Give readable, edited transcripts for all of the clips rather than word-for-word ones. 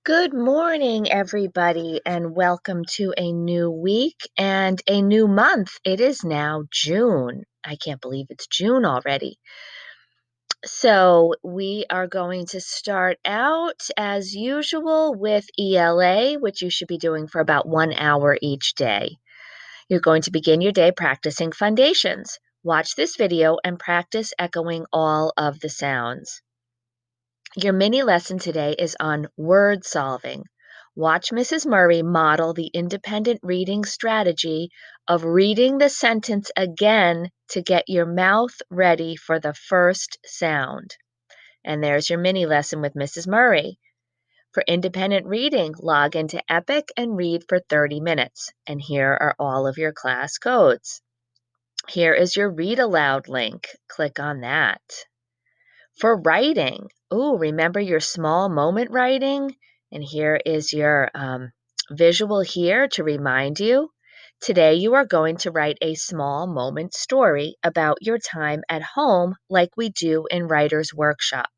Good morning, everybody, and welcome to a new week and a new month. It is now June. I can't believe it's June already. So, we are going to start out as usual with ELA, which you should be doing for about 1 hour each day. You're going to begin your day practicing foundations. Watch this video and practice echoing all of the sounds. Your mini lesson today is on word solving. Watch Mrs. Murray model the independent reading strategy of reading the sentence again to get your mouth ready for the first sound. And there's your mini lesson with Mrs. Murray. For independent reading, log into Epic and read for 30 minutes. And here are all of your class codes. Here is your read aloud link. Click on that. For writing, remember your small moment writing? And here is your visual here to remind you. Today you are going to write a small moment story about your time at home like we do in Writer's Workshop.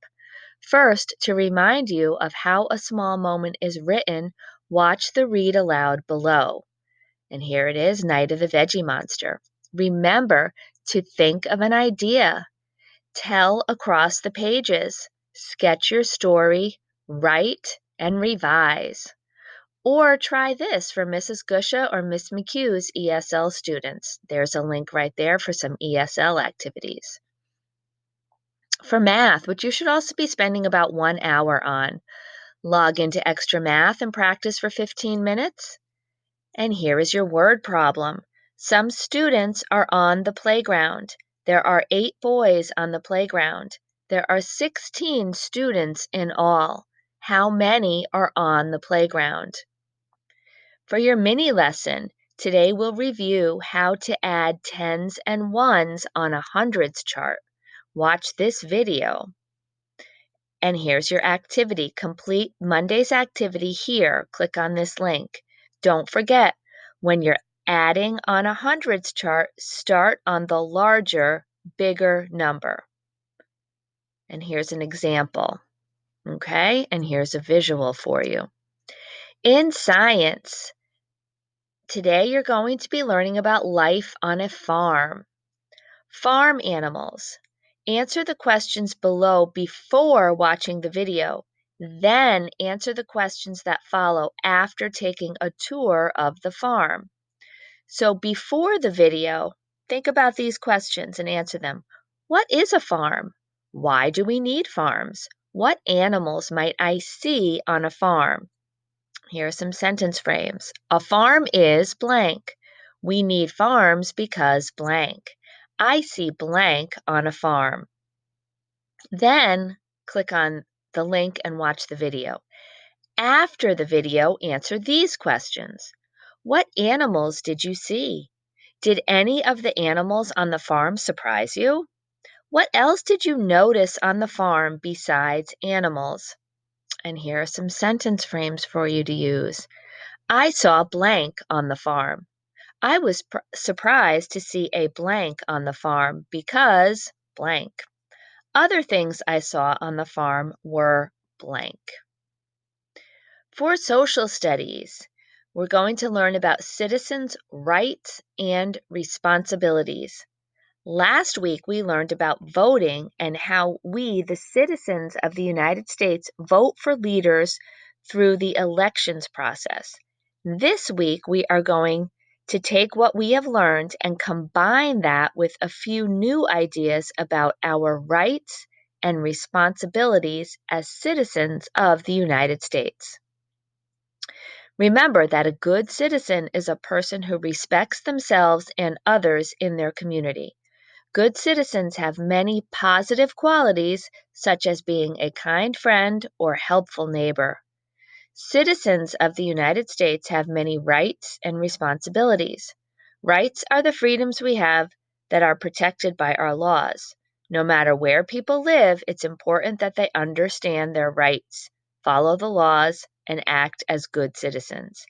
First, to remind you of how a small moment is written, watch the read aloud below. And here it is, Night of the Veggie Monster. Remember to think of an idea. Tell across the pages, sketch your story, write, and revise. Or try this for Mrs. Gusha or Miss McHugh's ESL students. There's a link right there for some ESL activities. For math, which you should also be spending about 1 hour on, log into Extra Math and practice for 15 minutes. And here is your word problem. Some students are on the playground. There are 8 boys on the playground. There are 16 students in all. How many are on the playground? For your mini lesson, today we'll review how to add tens and ones on a hundreds chart. Watch this video. And here's your activity. Complete Monday's activity here. Click on this link. Don't forget, when you're adding on a hundreds chart, start on the larger, bigger number. And here's an example. Okay, and here's a visual for you. In science, today you're going to be learning about life on a farm. Farm animals. Answer the questions below before watching the video. Then answer the questions that follow after taking a tour of the farm. So before the video, think about these questions and answer them. What is a farm? Why do we need farms? What animals might I see on a farm? Here are some sentence frames. A farm is blank. We need farms because blank. I see blank on a farm. Then click on the link and watch the video. After the video, answer these questions. What animals did you see? Did any of the animals on the farm surprise you? What else did you notice on the farm besides animals? And here are some sentence frames for you to use. I saw blank on the farm. I was surprised to see a blank on the farm because blank. Other things I saw on the farm were blank. For social studies, we're going to learn about citizens' rights and responsibilities. Last week, we learned about voting and how we, the citizens of the United States, vote for leaders through the elections process. This week, we are going to take what we have learned and combine that with a few new ideas about our rights and responsibilities as citizens of the United States. Remember that a good citizen is a person who respects themselves and others in their community. Good citizens have many positive qualities, such as being a kind friend or helpful neighbor. Citizens of the United States have many rights and responsibilities. Rights are the freedoms we have that are protected by our laws. No matter where people live, it's important that they understand their rights, follow the laws, and act as good citizens.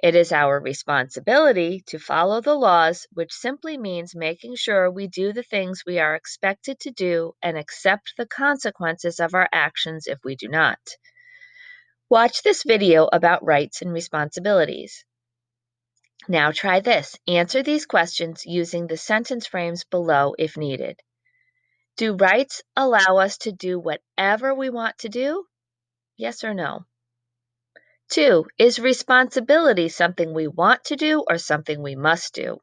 It is our responsibility to follow the laws, which simply means making sure we do the things we are expected to do and accept the consequences of our actions if we do not. Watch this video about rights and responsibilities. Now try this. Answer these questions using the sentence frames below if needed. Do rights allow us to do whatever we want to do? Yes or no? 2, is responsibility something we want to do or something we must do?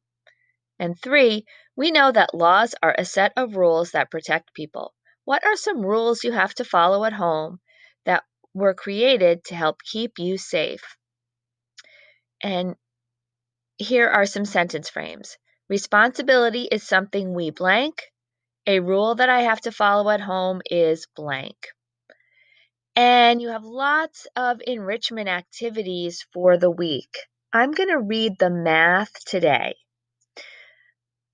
And 3, we know that laws are a set of rules that protect people. What are some rules you have to follow at home that were created to help keep you safe? And here are some sentence frames. Responsibility is something we blank. A rule that I have to follow at home is blank. And you have lots of enrichment activities for the week. I'm going to read the math today.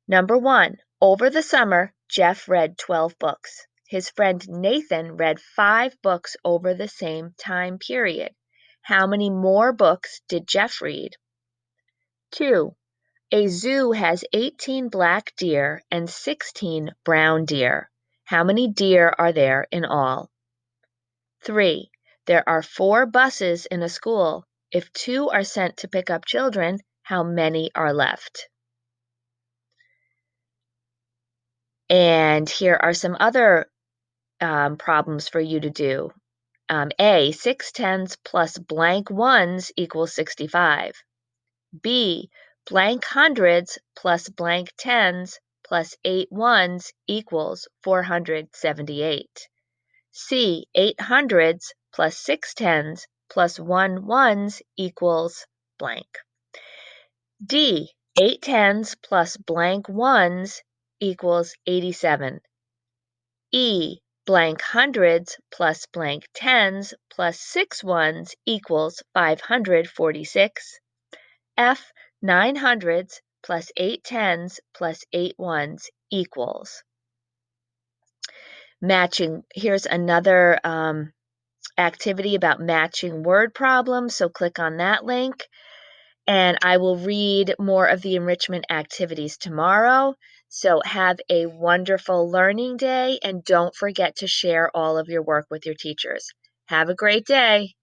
Number 1, over the summer, Jeff read 12 books. His friend Nathan read 5 books over the same time period. How many more books did Jeff read? 2, a zoo has 18 black deer and 16 brown deer. How many deer are there in all? 3, there are 4 buses in a school. If 2 are sent to pick up children, how many are left? And here are some other problems for you to do. A, 6 tens plus blank ones equals 65. B, blank hundreds plus blank tens plus 8 ones equals 478. C, 8 hundreds plus 6 tens plus 1 ones equals blank. D, 8 tens plus blank ones equals 87. E, blank hundreds plus blank tens plus 6 ones equals 546. F, 9 hundreds plus 8 tens plus 8 ones equals. Matching, here's another activity about matching word problems, so click on that link. And I will read more of the enrichment activities tomorrow. So have a wonderful learning day and don't forget to share all of your work with your teachers. Have a great day.